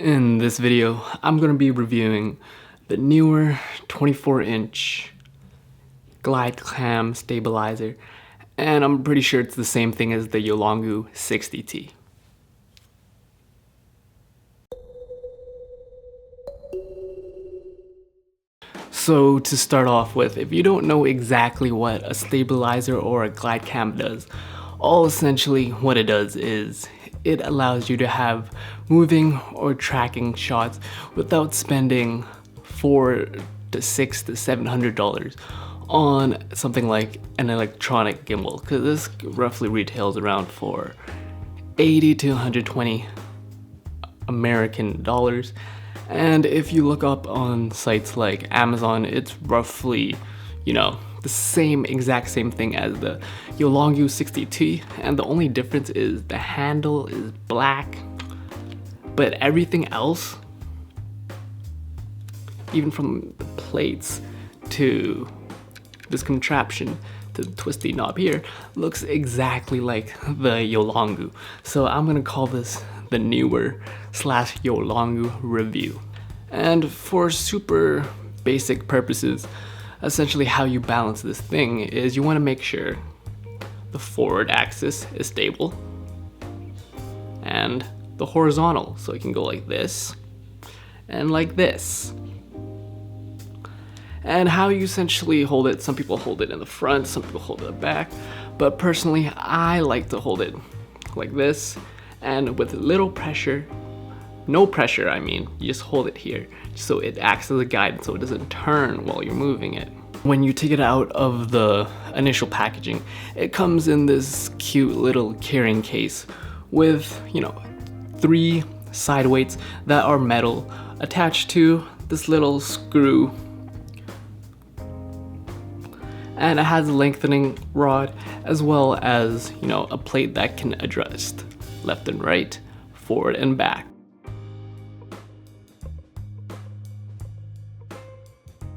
In this video, I'm going to be reviewing the Neewer 24-inch glide cam stabilizer, and I'm pretty sure it's the same thing as the Yelangu 60T. So to start off with, if you don't know exactly what a stabilizer or a glide cam does, all essentially what it does is it allows you to have moving or tracking shots without spending $400 to $600 to $700 on something like an electronic gimbal, because this roughly retails around for 80 to 120 American dollars. And if you look up on sites like Amazon, it's roughly, the exact same thing as the Yelangu 60T, and the only difference is the handle is black, but everything else, even from the plates to this contraption to the twisty knob here, looks exactly like the Yelangu. So I'm gonna call this the Neewer / Yelangu review. And for super basic purposes, essentially how you balance this thing is you want to make sure the forward axis is stable and the horizontal, so it can go like this and like this. And how you essentially hold it, some people hold it in the front, some people hold it in the back, but personally I like to hold it like this, and with little pressure, no pressure I mean, you just hold it here so it acts as a guide so it doesn't turn while you're moving it. When you take it out of the initial packaging, it comes in this cute little carrying case with, 3 side weights that are metal attached to this little screw, and it has a lengthening rod as well as, a plate that can adjust left and right, forward and back.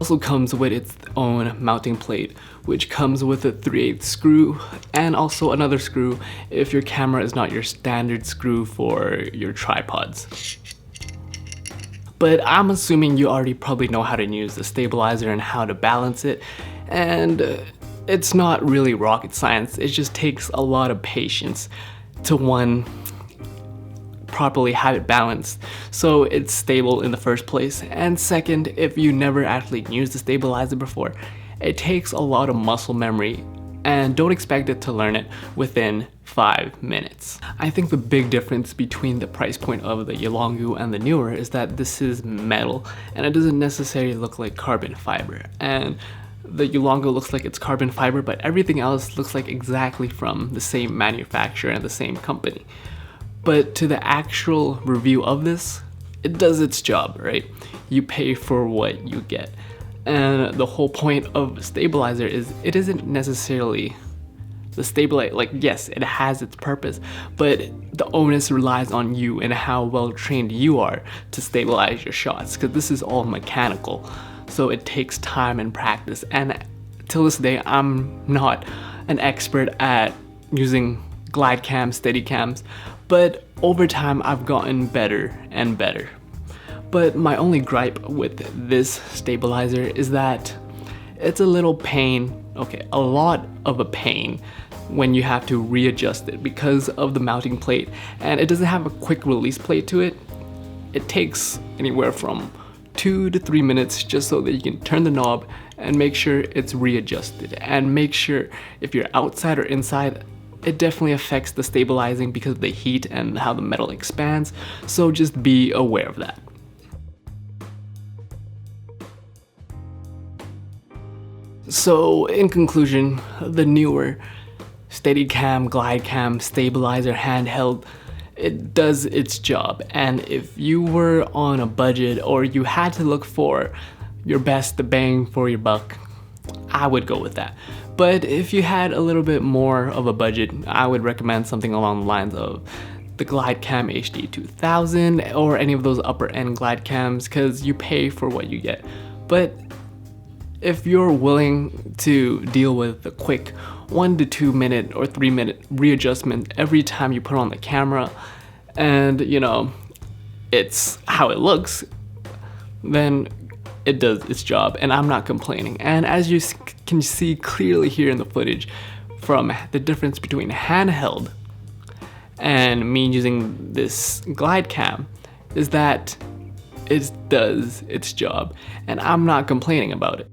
Also comes with its own mounting plate, which comes with a 3/8 screw and also another screw if your camera is not your standard screw for your tripods. But I'm assuming you already probably know how to use the stabilizer and how to balance it, and it's not really rocket science. It just takes a lot of patience to properly have it balanced so it's stable in the first place, and second, if you never actually used the stabilizer before, it takes a lot of muscle memory, and don't expect it to learn it within 5 minutes. I think the big difference between the price point of the Yelangu and the Neewer is that this is metal and it doesn't necessarily look like carbon fiber, and the Yelangu looks like it's carbon fiber, but everything else looks like exactly from the same manufacturer and the same company. But to the actual review of this, it does its job, right? You pay for what you get. And the whole point of stabilizer is it isn't necessarily the stabilizer, yes, it has its purpose, but the onus relies on you and how well trained you are to stabilize your shots, because this is all mechanical. So it takes time and practice. And till this day, I'm not an expert at using glide cams, steady cams, but over time I've gotten better and better. But my only gripe with this stabilizer is that it's a little pain, a lot of a pain when you have to readjust it because of the mounting plate, and it doesn't have a quick release plate to it. It takes anywhere from 2 to 3 minutes just so that you can turn the knob and make sure it's readjusted, and make sure if you're outside or inside, it definitely affects the stabilizing because of the heat and how the metal expands, so just be aware of that. So in conclusion, the Neewer steadicam, glide cam, stabilizer, handheld, it does its job, and if you were on a budget or you had to look for your best bang for your buck, I would go with that. But if you had a little bit more of a budget, I would recommend something along the lines of the GlideCam HD 2000 or any of those upper end glide cams, because you pay for what you get. But if you're willing to deal with the quick 1 to 2 minute or 3 minute readjustment every time you put on the camera, and it's how it looks, then it does its job, and I'm not complaining. And as you can see clearly here in the footage, from the difference between handheld and me using this glide cam, is that it does its job, and I'm not complaining about it.